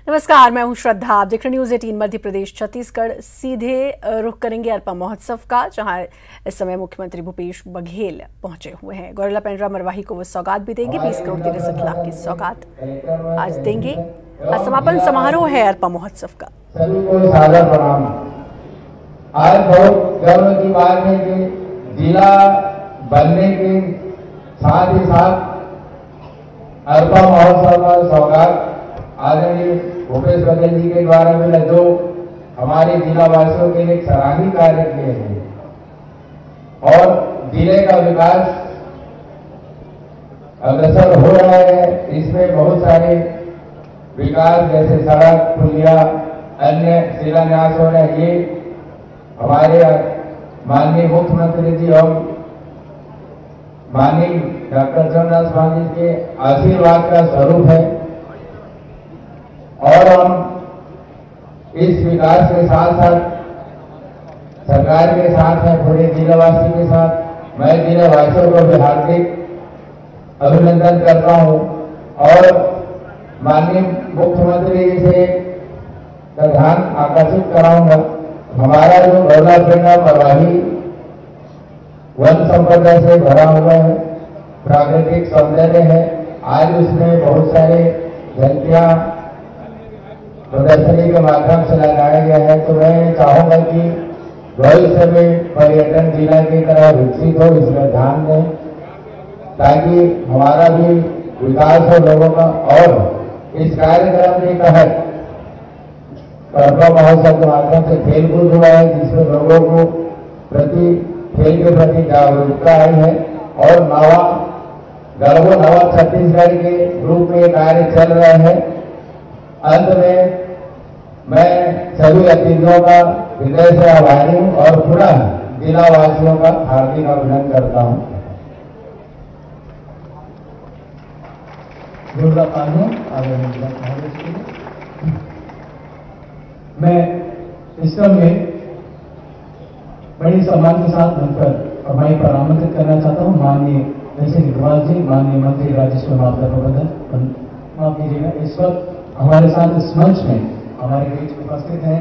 नमस्कार, मैं हूं श्रद्धा। आप देख रहे न्यूज़ 18 मध्य प्रदेश छत्तीसगढ़। सीधे रुख करेंगे अरपा महोत्सव का, जहां इस समय मुख्यमंत्री भूपेश बघेल पहुंचे हुए हैं। गौरेला पेंड्रा मरवाही को वो सौगात भी देंगे। 20 करोड़ 63 लाख की सौगात आज देंगे। आज समापन समारोह है अरपा महोत्सव का। सभी को सादर प्रणाम। आज बहुत गर्व की बात है कि जिला बनने के साथ ही साथ अरपा महोत्सव का सौगात आदरणीय भूपेश बघेल जी के द्वारा मिला, जो हमारे जिला वासियों के लिए एक सराहनीय कार्य किए हैं और जिले का विकास अग्रसर हो रहा है। इसमें बहुत सारे विकास जैसे सड़क, पुलिया, अन्य शिलान्यास हो रहे हैं। ये हमारे माननीय मुख्यमंत्री जी और माननीय डॉक्टर चरणदास मांझी के आशीर्वाद का स्वरूप है और हम इस विकास के साथ साथ सरकार के साथ है, पूरे जिलावासी के साथ। मैं जिलावासियों को भी हार्दिक अभिनंदन करता हूं और माननीय मुख्यमंत्री जी से ध्यान आकर्षित कराऊंगा। हमारा जो गौरेला पेंड्रा मरवाही वन संपदा से भरा हुआ है, प्राकृतिक सौंदर्य है। आज उसमें बहुत सारे झलकियां प्रदर्शनी के माध्यम से लगाया गया है। तो मैं चाहूंगा कि भविष्य में पर्यटन जिला की तरह विकसित हो, इसमें ध्यान दें ताकि हमारा भी विकास हो लोगों का। और इस कार्यक्रम के तहत अरपा महोत्सव के माध्यम से खेलकूद हुआ है, जिसमें लोगों को खेल के प्रति जागरूकता आई है और नवा छत्तीसगढ़ के रूप में कार्य चल रहे हैं। अंत में मैं सभी अतिथियों का हृदय से आभारी हूं और पुनः जिला वासियों का हार्दिक अभिनंदन करता हूं। मैं इस क्रम में बड़े सम्मान के साथ बनकर और माई पर आमंत्रित करना चाहता हूँ माननीय नरसिंह अग्रवाल जी, माननीय मंत्री राजस्व मामला प्रबंधन। माफ कीजिएगा, इस वक्त हमारे साथ इस मंच में हमारे बीच उपस्थित हैं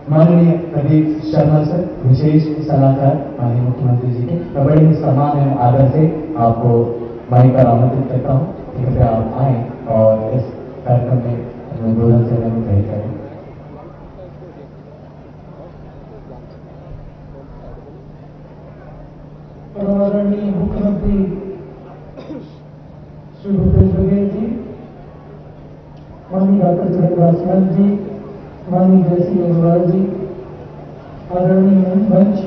माननीय प्रदीप शर्मा सर, विशेष सलाहकार माननीय मुख्यमंत्री जी के। मैं बड़े ही सम्मान एवं आदर से आपको माई पर आमंत्रित करता हूँ। कृपया आप आए और इस कार्यक्रम में उद्बोधन से तय करें। आदरणीय मुख्यमंत्री श्री भूपेश बघेल जी, माननीय डॉक्टर चरणदास मांझी जी, माननीय नरसिंह अग्रवाल जी, आदरणीय मंच,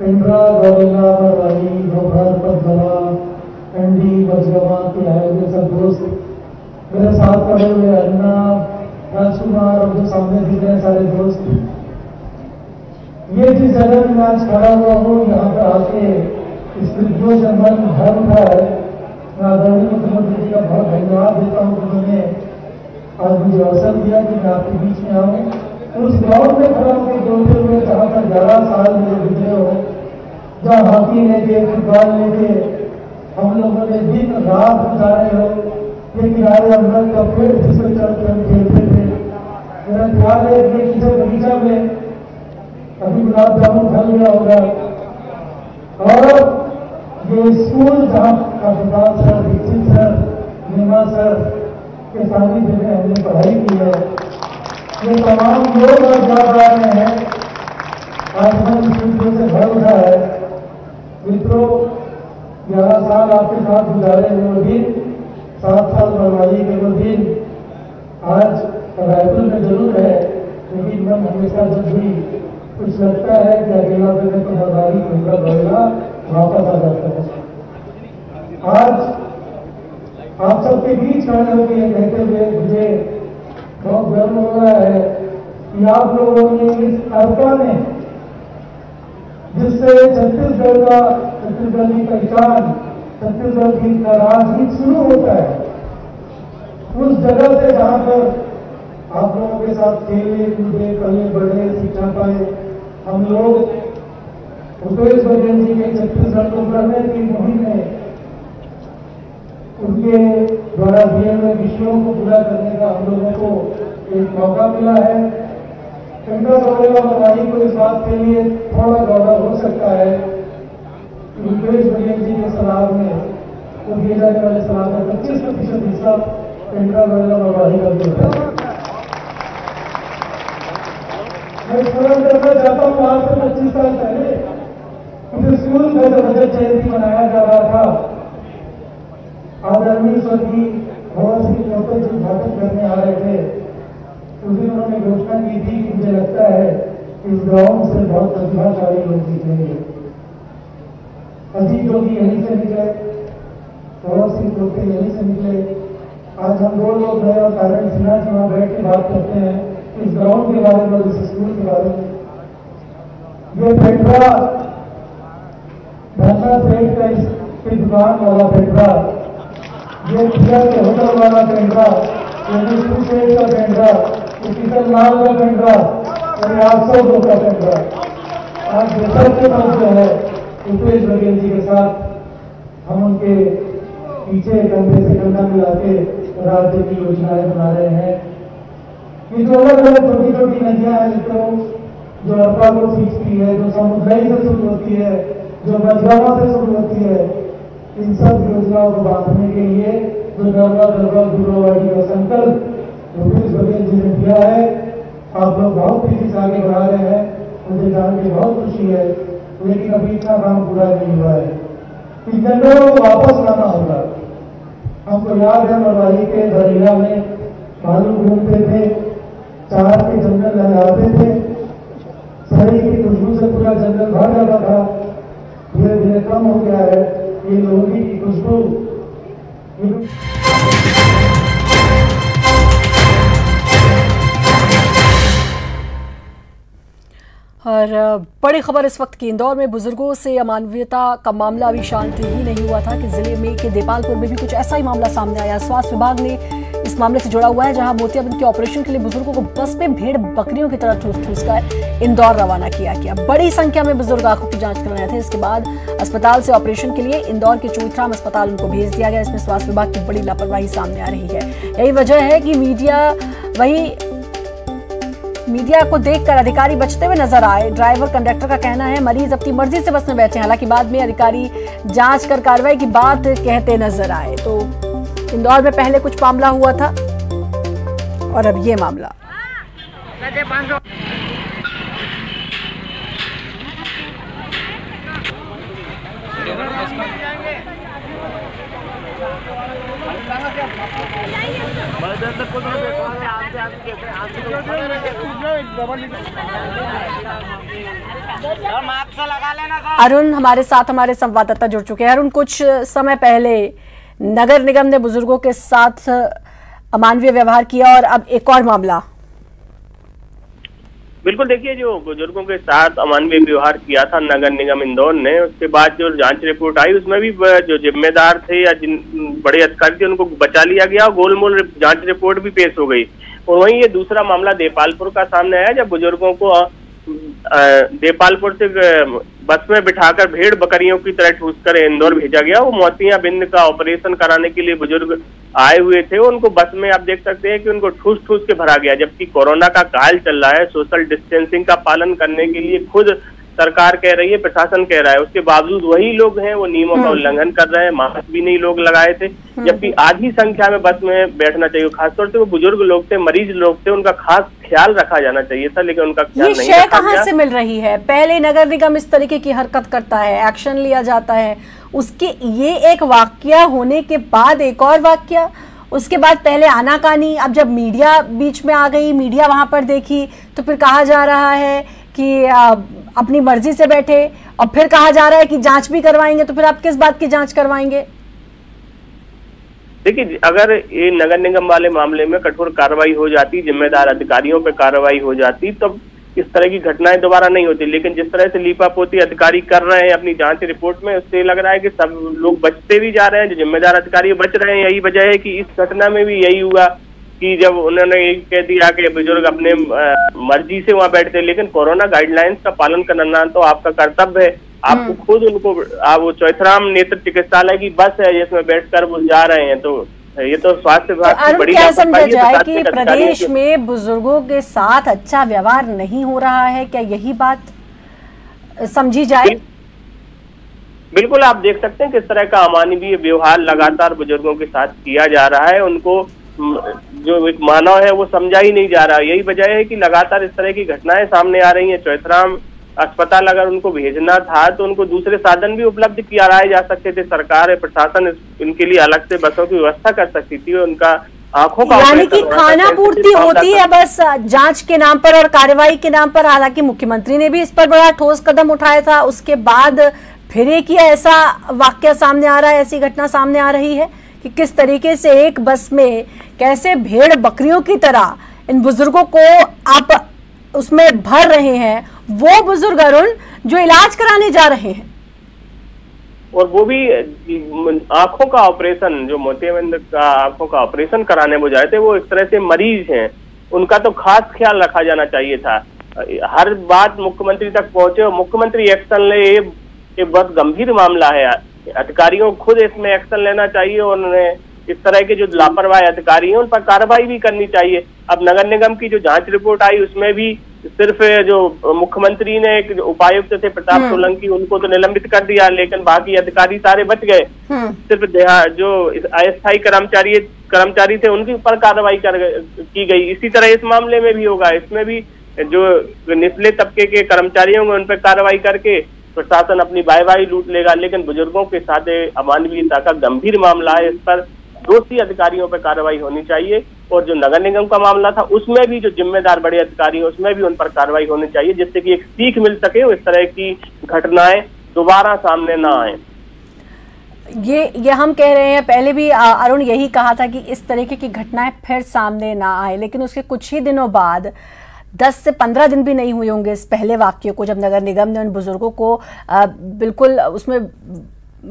पेंड्रा, गौरेला, मरवाही, भोपाल, पदमरा, एंडी, बजगवा के आए हुए सब दोस्त, मेरे साथ खड़े हुए अन्ना, राजकुमार और जो सामने दिख रहे सारे दोस्त, ये जिस जगह में आज खड़ा हुआ हूँ, यहाँ पर आके इस जो सम्मान धर्म का है, मैं आदरणीय मुख्यमंत्री जी का बहुत धन्यवाद देता हूँ कि उन्होंने आज मुझे अवसर दिया कि मैं आपके बीच में आऊँ। उस गाँव में खड़ा होकर बोलते हुए जहाँ पर 11 साल मेरे गुजरे हो, जहाँ हॉकी लेके, फुटबॉल लेके हम लोगों ने दिन रात गुजारे हो, ये किनारे अमृत का पेड़ जिसमें चढ़ते हम खेलते थे। मेरा ख्याल है कि किसी बगीचा में अभी गुलाब जामुन फल गया होगा और ये स्कूल जहाँ प्रताप सर, दीक्षित सर, नीमा सर के सानिध्य में हमने पढ़ाई की है, ये तमाम लोग आज याद आ रहे हैं। आसमान स्मृतियों से भर उठा है। मित्रों, 11 साल आपके साथ गुजारे हुए वो दिन, 7 साल मरवाही के वो दिन आज रायपुर में जरूर है, लेकिन मन हमेशा जब भी कुछ लगता है कि अकेला तो मरवाही पेंड्रा गौरेला वापस आ जाता है। आज आप सबके बीच खड़े होकर ये कहते हुए मुझे बहुत गर्व हो रहा है कि आप लोगों ने इस अरपा में, जिससे छत्तीसगढ़ की पहचान, छत्तीसगढ़ की राजनीति शुरू होता है, उस जगह से जहां पर आप लोगों के साथ खेले कूदे, पले बढ़े, शिक्षा पाए, हम लोग भूपेश बघेल जी के छत्तीसगढ़ को गढ़ने की मुहिम में उनके द्वारा दिए हुए विषयों को पूरा करने का हम लोग एक मौका मिला है। पेंड्रा गौरेला मरवाही को इस बात के लिए थोड़ा गौरव हो सकता है कि भूपेश बघेल जी के सलाह में तो दिए जाने वाले सलाह का 25% हिस्सा पेंड्रा गौरेला मरवाही का भी होता है। मैं स्मरण करना चाहता हूँ आज से 25 साल पहले उस स्कूल का जो रजत जयंती मनाया जा रहा था, आदरणीय स्वर्गीय भवन सिंह चौधरी जी उद्घाटन करने आ रहे थे। उस दिन उन्होंने घोषणा की थी कि मुझे लगता है कि इस ग्राउंड से बहुत प्रतिभाशाली लोग जीतेंगे। अजीत जोगी यहीं से निकले, भवन सिंह चौधरी यहीं से निकले। आज हम 2 लोग हैं और कारण सिन्हा जी वहां बैठ के बात करते हैं इस ग्राउंड के बारे में, इस स्कूल के बारे में। ये पेंड्रा धरना सेठ का इसकी दुकान वाला पेंड्रा, ये पिया के होटल वाला पेंड्रा, ये सेठ का पेंड्रा, ये किशन लाल का पेंड्रा और 800 का पेंड्रा आज देशर के पास जो है भूपेश बघेल जी के साथ हम उनके पीछे कंधे से कंधा मिला के राज्य की योजनाएं बना रहे हैं। ये जो अलग अलग छोटी छोटी नदियां हैं मित्रों, जो अरपा को खींचती है, जो समुद्राई से शुरू होती है, जो बजगावा से शुरू होती है, इन सब योजनाओं को बांधने के लिए जो नर्मदा गरबा गुरुवाड़ी का संकल्प भूपेश बघेल जी ने दिया है, आप लोग बहुत तेजी से आगे बढ़ा रहे हैं, मुझे जान के बहुत खुशी है। लेकिन अभी इतना काम पूरा नहीं हुआ है। इन जंगलों को वापस लाना होगा। हमको याद है मरवाही के दरिया में भालू घूमते थे, चार के जंगल लहराते थे, सही की खुशबू से पूरा जंगल भर जाता था। धीरे धीरे कम हो गया है ये लोहड़ी की खुशबू। और बड़ी खबर इस वक्त की, इंदौर में बुजुर्गों से अमानवीयता का मामला अभी शांत ही नहीं हुआ था कि जिले में के देपालपुर में भी कुछ ऐसा ही मामला सामने आया। स्वास्थ्य विभाग ने इस मामले से जुड़ा हुआ है, जहां मोतियाबिंद के ऑपरेशन के लिए बुजुर्गों को बस में भेड़ बकरियों की तरह ठूस ठूस कर इंदौर रवाना किया गया। बड़ी संख्या में बुजुर्ग आंखों की जांच करवाए थे। इसके बाद अस्पताल से ऑपरेशन के लिए इंदौर के चोइथराम अस्पताल उनको भेज दिया गया। इसमें स्वास्थ्य विभाग की बड़ी लापरवाही सामने आ रही है। यही वजह है कि मीडिया को देखकर अधिकारी बचते हुए नजर आए। ड्राइवर कंडक्टर का कहना है मरीज अपनी मर्जी से बस में बैठे, हालांकि बाद में अधिकारी जांच कर कार्रवाई की बात कहते नजर आए। तो इंदौर में पहले कुछ मामला हुआ था और अब ये मामला। अरुण हमारे साथ, हमारे संवाददाता जुड़ चुके हैं। अरुण, कुछ समय पहले नगर निगम ने बुजुर्गों के साथ अमानवीय व्यवहार किया और अब एक और मामला। बिल्कुल, देखिए जो बुजुर्गों के साथ अमानवीय व्यवहार किया था नगर निगम इंदौर ने, उसके बाद जो जांच रिपोर्ट आई उसमें भी जो जिम्मेदार थे या जिन बड़े अधिकारी थे उनको बचा लिया गया और गोलमोल जांच रिपोर्ट भी पेश हो गई। और वहीं ये दूसरा मामला देपालपुर का सामने आया, जब बुजुर्गों को देपालपुर से बस में बिठाकर भेड़ बकरियों की तरह ठूस कर इंदौर भेजा गया। वो मोतियाबिंद का ऑपरेशन कराने के लिए बुजुर्ग आए हुए थे, उनको बस में आप देख सकते हैं कि उनको ठूस ठूस के भरा गया, जबकि कोरोना का काल चल रहा है। सोशल डिस्टेंसिंग का पालन करने के लिए खुद सरकार कह रही है, प्रशासन कह रहा है, उसके बावजूद वही लोग हैं वो नियमों का उल्लंघन कर रहे हैं। मास्क भी नहीं लोग लगाए थे, जबकि आधी संख्या में बस में बैठना चाहिए। खासतौर से वो बुजुर्ग लोग थे, मरीज लोग थे, उनका खास ख्याल रखा जाना चाहिए था, लेकिन उनका ख्याल नहीं रखा गया। कहां से मिल रही है? पहले नगर निगम इस तरीके की हरकत करता है, एक्शन लिया जाता है, उसके ये एक वाकया होने के बाद एक और वाकया, उसके बाद पहले आनाकानी, अब जब मीडिया बीच में आ गई, मीडिया वहां पर देखी, तो फिर कहा जा रहा है कि अपनी मर्जी से बैठे, और फिर कहा जा रहा है कि जांच भी करवाएंगे। तो फिर आप किस बात की जांच करवाएंगे? देखिए, अगर ये नगर निगम वाले मामले में कठोर कार्रवाई हो जाती, जिम्मेदार अधिकारियों पर कार्रवाई हो जाती, तो इस तरह की घटनाएं दोबारा नहीं होती। लेकिन जिस तरह से लीपापोती अधिकारी कर रहे हैं अपनी जांच रिपोर्ट में, उससे लग रहा है कि सब लोग बचते भी जा रहे हैं, जो जिम्मेदार अधिकारी बच रहे हैं। यही वजह है कि इस घटना में भी यही हुआ कि जब उन्होंने ये कह दिया कि बुजुर्ग अपने मर्जी से वहां बैठते, लेकिन कोरोना गाइडलाइंस का पालन करना तो आपका कर्तव्य है। आपको खुद उनको, आप वो चौइथराम नेत्र चिकित्सालय की बस है जिसमें बैठकर वो जा रहे हैं, तो ये तो स्वास्थ्य विभाग की बड़ी क्या समझा लापरवाही है। जाए कि प्रशासनिक अधिकारियों प्रदेश की- में बुजुर्गों के साथ अच्छा व्यवहार नहीं हो रहा है, क्या यही बात समझी जाए? बिल्कुल, आप देख सकते हैं किस तरह का अमानवीय व्यवहार लगातार बुजुर्गों के साथ किया जा रहा है। उनको जो एक मानव है वो समझा ही नहीं जा रहा। यही वजह है कि लगातार इस तरह की घटनाएं सामने आ रही हैं। चौथराम अस्पताल अगर उनको भेजना था तो उनको दूसरे साधन भी उपलब्ध कराए जा सकते थे। सरकार प्रशासन इनके लिए अलग से बसों की व्यवस्था कर सकती थी। उनका आंखों का यानी कि ऑपरेशन होना था, खाना पूर्ति होती है बस जांच के नाम पर और कार्रवाई के नाम पर। हालांकि मुख्यमंत्री ने भी इस पर बड़ा ठोस कदम उठाया था, उसके बाद फिर एक ऐसा वाकया सामने आ रहा है, ऐसी घटना सामने आ रही है कि किस तरीके से एक बस में कैसे भेड़ बकरियों की तरह इन बुजुर्गों को आप उसमें भर रहे हैं। वो बुजुर्ग अरुण जो इलाज कराने जा रहे हैं, और वो भी आंखों का ऑपरेशन, जो मोतियाबिंद का आंखों का ऑपरेशन कराने वो जाए थे, वो इस तरह से मरीज हैं, उनका तो खास ख्याल रखा जाना चाहिए था। हर बात मुख्यमंत्री तक पहुंचे और मुख्यमंत्री एक्शन ले, ये बहुत गंभीर मामला है। अधिकारियों को खुद इसमें एक्शन लेना चाहिए और उन्हें इस तरह के जो लापरवाह अधिकारी हैं उन पर कार्रवाई भी करनी चाहिए। अब नगर निगम की जो जांच रिपोर्ट आई उसमें भी सिर्फ जो मुख्यमंत्री ने एक उपायुक्त थे प्रताप सोलंकी, उनको तो निलंबित कर दिया, लेकिन बाकी अधिकारी सारे बच गए। सिर्फ जो अस्थायी कर्मचारी थे उनके ऊपर कार्रवाई की गई। इसी तरह इस मामले में भी होगा। इसमें भी जो निचले तबके के कर्मचारी होंगे उन पर कार्रवाई करके प्रशासन अपनी वाहवाही लूट लेगा। लेकिन बुजुर्गों के साथ अमानवीयता का गंभीर मामला है, इस पर दोषी अधिकारियों पर कार्रवाई होनी चाहिए। और जो नगर निगम का मामला था उसमें भी जो जिम्मेदार बड़े अधिकारी हैं उसमें भी उन पर कार्रवाई होनी चाहिए, जिससे कि एक सीख मिल सके और इस तरह की घटनाएं दोबारा सामने ना आए। ये हम कह रहे हैं, पहले भी अरुण यही कहा था कि इस तरीके की घटनाएं फिर सामने ना आए, लेकिन उसके कुछ ही दिनों बाद 10 से 15 दिन भी नहीं हुए होंगे इस पहले वाक्य को, जब नगर निगम ने उन बुजुर्गों को बिल्कुल उसमें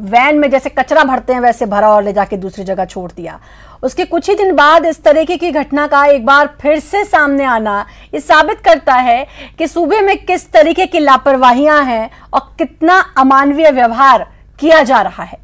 वैन में जैसे कचरा भरते हैं वैसे भरा और ले जाके दूसरी जगह छोड़ दिया। उसके कुछ ही दिन बाद इस तरीके की घटना का एक बार फिर से सामने आना ये साबित करता है कि सूबे में किस तरीके की लापरवाहियां हैं और कितना अमानवीय व्यवहार किया जा रहा है।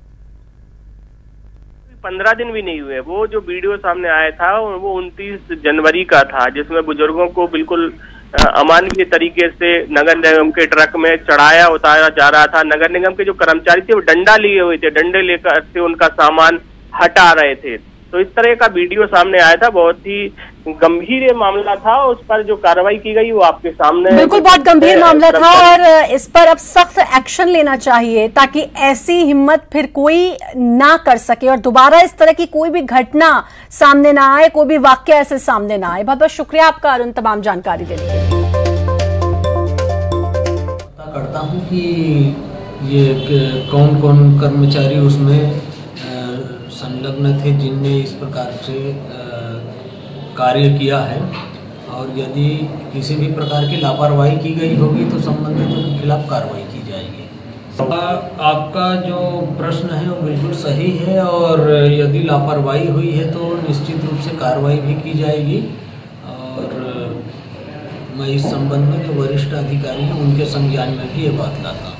15 दिन भी नहीं हुए। वो जो वीडियो सामने आया था वो 29 जनवरी का था, जिसमें बुजुर्गों को बिल्कुल अमानवीय तरीके से नगर निगम के ट्रक में चढ़ाया उतारा जा रहा था। नगर निगम के जो कर्मचारी थे वो डंडा लिए हुए थे, डंडे लेकर से उनका सामान हटा रहे थे। तो इस तरह का वीडियो सामने आया था। बहुत ही गंभीर मामला था। उस पर जो कार्रवाई की गई वो आपके सामने बिल्कुल बहुत गंभीर मामला था और इस पर अब सख्त एक्शन लेना चाहिए ताकि ऐसी हिम्मत फिर कोई ना कर सके और दोबारा इस तरह की कोई भी घटना सामने ना आए, कोई भी वाक्य ऐसे सामने ना आए। बहुत बहुत शुक्रिया आपका अरुण तमाम जानकारी देने के लिए। करता हूं कि ये कौन कौन कर्मचारी उसमें संलग्न थे जिनने इस प्रकार से कार्य किया है, और यदि किसी भी प्रकार की लापरवाही की गई होगी तो संबंधितों के खिलाफ कार्रवाई की जाएगी। आपका जो प्रश्न है वो बिल्कुल सही है और यदि लापरवाही हुई है तो निश्चित रूप से कार्रवाई भी की जाएगी। और मैं इस संबंध में जो वरिष्ठ अधिकारी हैं उनके संज्ञान में भी ये बात लाता हूँ।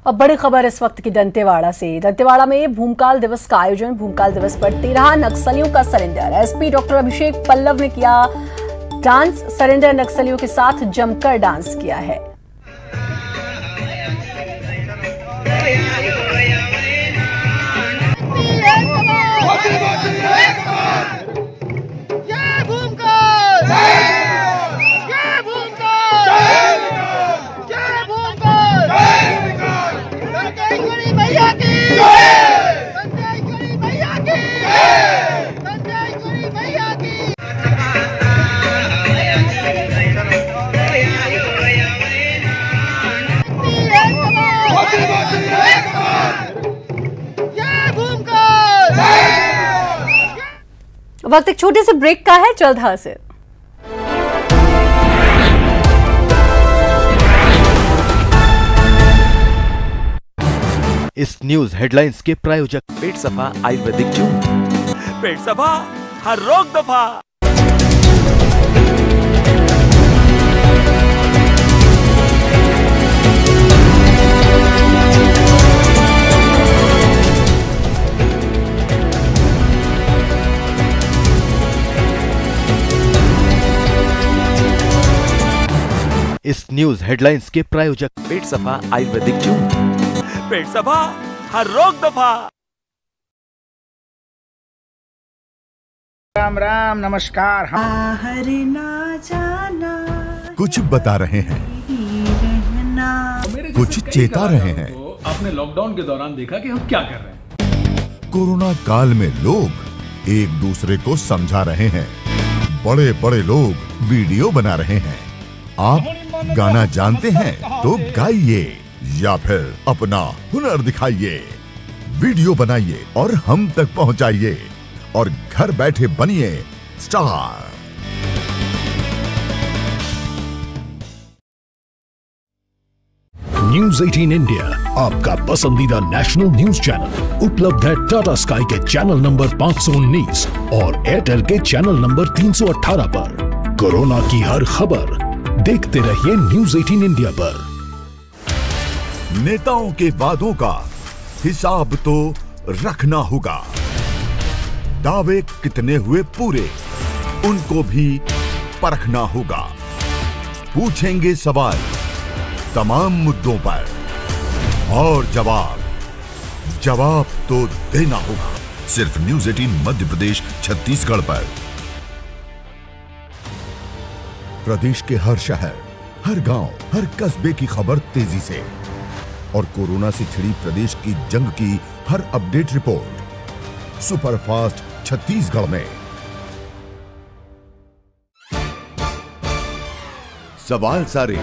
अब बड़ी खबर इस वक्त की दंतेवाड़ा से। दंतेवाड़ा में भूमकाल दिवस का आयोजन। भूमकाल दिवस पर 13 नक्सलियों का surrender. SP doctor Abhishek Pallav ने किया डांस। सरेंडर नक्सलियों के साथ जमकर डांस किया है। वक्त एक छोटे से ब्रेक का है, जल्द हाजिर। इस न्यूज हेडलाइंस के प्रायोजक पेट सफा आयुर्वेदिक जूस। पेट सफा हर रोग दफा। इस न्यूज हेडलाइंस के प्रायोजक पेट सफा आयुर्वेदिक चूर्ण, पेट सफा हर रोग दफा। राम राम नमस्कार। बाहर ना जाना, कुछ बता रहे हैं, कुछ चेता रहे हैं। तो आपने लॉकडाउन के दौरान देखा कि हम क्या कर रहे हैं। कोरोना काल में लोग एक दूसरे को समझा रहे हैं, बड़े बड़े लोग वीडियो बना रहे हैं। आप गाना जानते हैं तो गाइए या फिर अपना हुनर दिखाइए, वीडियो बनाइए और हम तक पहुंचाइए और घर बैठे बनिए स्टार। न्यूज 18 इंडिया आपका पसंदीदा नेशनल न्यूज चैनल उपलब्ध है टाटा स्काई के चैनल नंबर 519 और एयरटेल के चैनल नंबर 318 पर। कोरोना की हर खबर देखते रहिए न्यूज 18 इंडिया पर। नेताओं के वादों का हिसाब तो रखना होगा। दावे कितने हुए पूरे, उनको भी परखना होगा। पूछेंगे सवाल तमाम मुद्दों पर और जवाब तो देना होगा। सिर्फ न्यूज 18 मध्य प्रदेश छत्तीसगढ़ पर। प्रदेश के हर शहर, हर गांव, हर कस्बे की खबर तेजी से और कोरोना से छिड़ी प्रदेश की जंग की हर अपडेट रिपोर्ट सुपरफास्ट छत्तीसगढ़ में। सवाल सारे,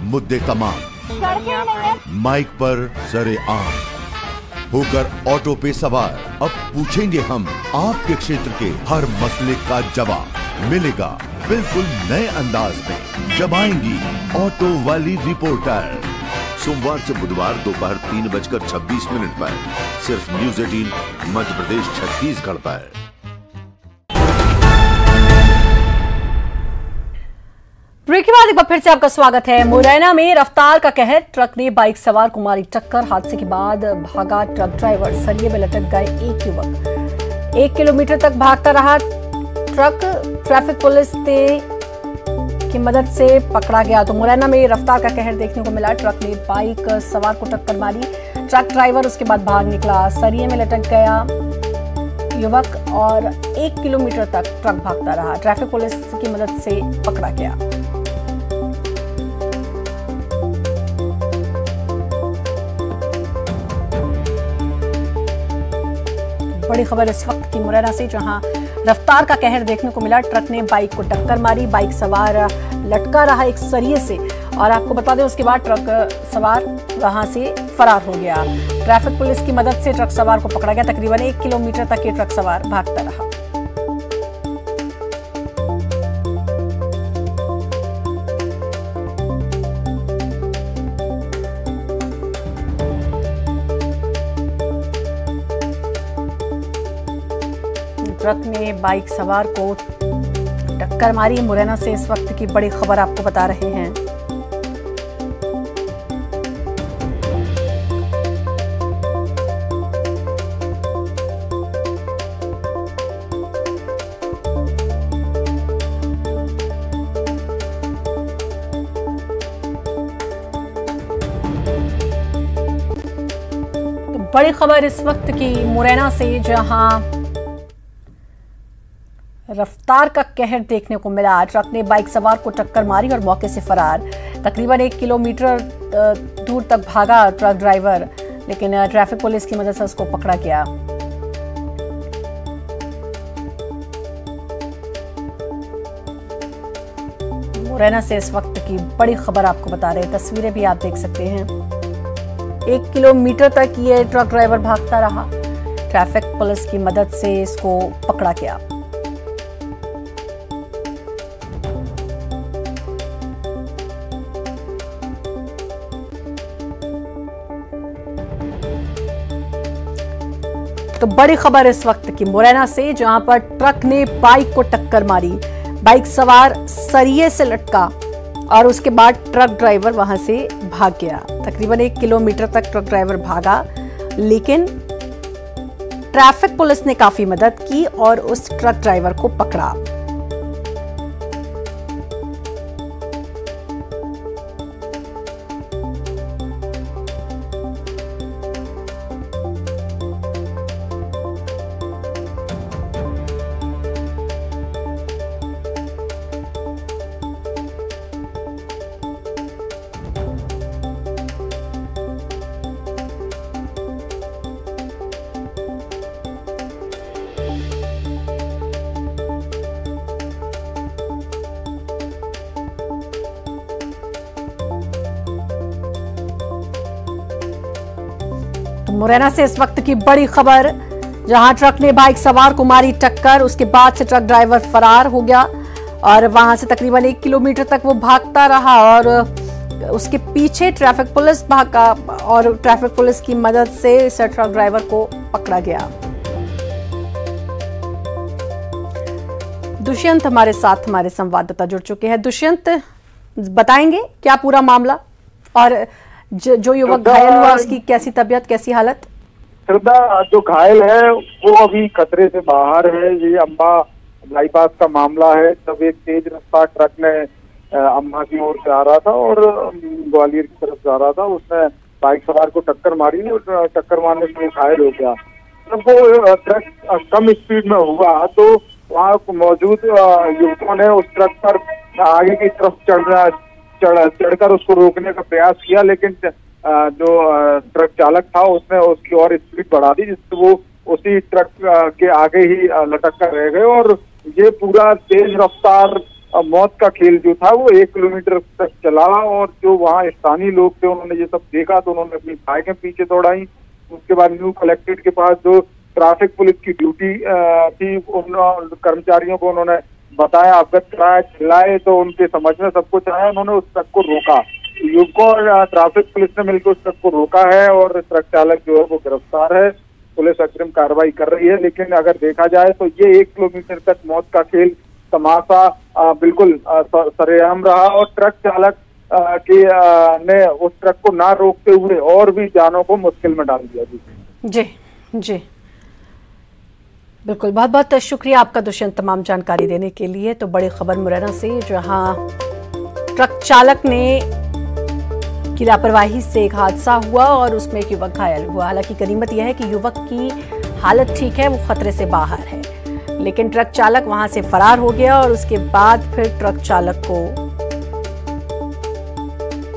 मुद्दे तमाम, माइक पर सरे आम होकर ऑटो पे सवार। अब पूछेंगे हम आपके क्षेत्र के हर मसले का जवाब मिलेगा बिल्कुल नए अंदाज में। जब आएंगी ऑटो वाली रिपोर्टर सोमवार से बुधवार दोपहर 3:26 पर सिर्फ न्यूज 18 मध्य प्रदेश छत्तीसगढ़ पर। ब्रेक के बाद एक बार फिर से आपका स्वागत है। मुरैना में रफ्तार का कहर, ट्रक ने बाइक सवार को मारी टक्कर। हादसे के बाद भागा ट्रक ड्राइवर, सरिये में लटक गए एक युवक। 1 किलोमीटर तक भागता रहा ट्रक, ट्रैफिक पुलिस की मदद से पकड़ा गया। तो मुरैना में रफ्तार का कहर देखने को मिला। ट्रक ने बाइक सवार को टक्कर मारी, ट्रक ड्राइवर उसके बाद भाग निकला। सरिये में लटक गया युवक और 1 किलोमीटर तक ट्रक भागता रहा। ट्रैफिक पुलिस की मदद से पकड़ा गया। बड़ी खबर इस वक्त की मुरैना से, जहां रफ्तार का कहर देखने को मिला। ट्रक ने बाइक को टक्कर मारी, बाइक सवार लटका रहा एक सरिये से और आपको बता दें उसके बाद ट्रक सवार वहां से फरार हो गया। ट्रैफिक पुलिस की मदद से ट्रक सवार को पकड़ा गया। तकरीबन 1 किलोमीटर तक ये ट्रक सवार भागता रहा। ट्रक ने बाइक सवार को टक्कर मारी। मुरैना से इस वक्त की बड़ी खबर आपको बता रहे हैं। बड़ी खबर इस वक्त की मुरैना से, जहां रफ्तार का कहर देखने को मिला। ट्रक ने बाइक सवार को टक्कर मारी और मौके से फरार। तकरीबन 1 किलोमीटर दूर तक भागा ट्रक ड्राइवर, लेकिन ट्रैफिक पुलिस की मदद से उसको पकड़ा गया। मुरैना से इस वक्त की बड़ी खबर आपको बता रहे हैं। तस्वीरें भी आप देख सकते हैं। 1 किलोमीटर तक ये ट्रक ड्राइवर भागता रहा। ट्रैफिक पुलिस की मदद से इसको पकड़ा गया। तो बड़ी खबर इस वक्त की मुरैना से, जहां पर ट्रक ने बाइक को टक्कर मारी। बाइक सवार सरिये से लटका और उसके बाद ट्रक ड्राइवर वहां से भाग गया। तकरीबन 1 किलोमीटर तक ट्रक ड्राइवर भागा, लेकिन ट्रैफिक पुलिस ने काफी मदद की और उस ट्रक ड्राइवर को पकड़ा। मुरैना से इस वक्त की बड़ी खबर, जहां ट्रक ने बाइक सवार को मारी टक्कर, उसके बाद से ट्रक ड्राइवर फरार हो गया और वहां से तकरीबन 1 किलोमीटर तक वो भागता रहा और उसके पीछे ट्रैफिक पुलिस भागा और ट्रैफिक पुलिस की मदद से इस ट्रक ड्राइवर को पकड़ा गया। दुष्यंत हमारे साथ, हमारे संवाददाता जुड़ चुके हैं। दुष्यंत, बताएंगे क्या पूरा मामला और जो युवक घायल हुआ उसकी कैसी तबीयत, कैसी हालत? श्रद्धा, जो घायल है वो अभी खतरे से बाहर है। ये अम्बा बाईपास का मामला है, जब एक तेज रफ्तार ट्रक ने अम्बा की ओर से आ रहा था और ग्वालियर की तरफ जा रहा था, उसने बाइक सवार को टक्कर मारी और टक्कर मारने से घायल हो गया। जब वो ट्रक कम स्पीड में हुआ तो वहाँ मौजूद युवकों ने उस ट्रक पर आगे की तरफ चढ़कर उसको रोकने का प्रयास किया, लेकिन जो ट्रक चालक था उसने उसकी और स्पीड बढ़ा दी, जिससे वो उसी ट्रक के आगे ही लटक कर रह गए और ये पूरा तेज रफ्तार मौत का खेल जो था वो 1 किलोमीटर तक चला। और जो वहाँ स्थानीय लोग थे उन्होंने ये सब देखा तो उन्होंने अपनी बाइकें पीछे दौड़ाई। उसके बाद न्यू कलेक्ट्रेट के पास जो ट्रैफिक पुलिस की ड्यूटी थी उन कर्मचारियों को उन्होंने बताया, अवगत कराया, चिल्लाए तो उनके समझ में सब कुछ आया, उन्होंने उस ट्रक को रोका। युवकों और ट्रैफिक पुलिस ने मिलकर उस ट्रक को रोका है और ट्रक चालक जो है वो गिरफ्तार है। पुलिस अग्रिम कार्रवाई कर रही है, लेकिन अगर देखा जाए तो ये 1 किलोमीटर तक मौत का खेल तमाशा बिल्कुल सरेआम रहा और ट्रक चालक ने उस ट्रक को ना रोकते हुए और भी जानों को मुश्किल में डाल दिया। जी जी बिल्कुल, बहुत बहुत शुक्रिया आपका दुष्यंत तमाम जानकारी देने के लिए। तो बड़ी खबर मुरैना से, जहां ट्रक चालक ने की लापरवाही से एक हादसा हुआ और उसमें एक युवक घायल हुआ। हालांकि गनीमत यह है कि युवक की हालत ठीक है, वो खतरे से बाहर है, लेकिन ट्रक चालक वहां से फरार हो गया और उसके बाद फिर ट्रक चालक को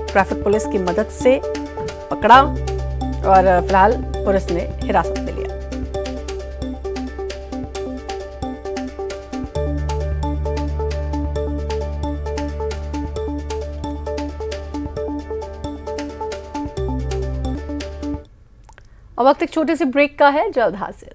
ट्रैफिक पुलिस की मदद से पकड़ा और फिलहाल पुलिस ने हिरासत में लिया। अब वक्त एक छोटे से ब्रेक का है, जल्द हाजिर।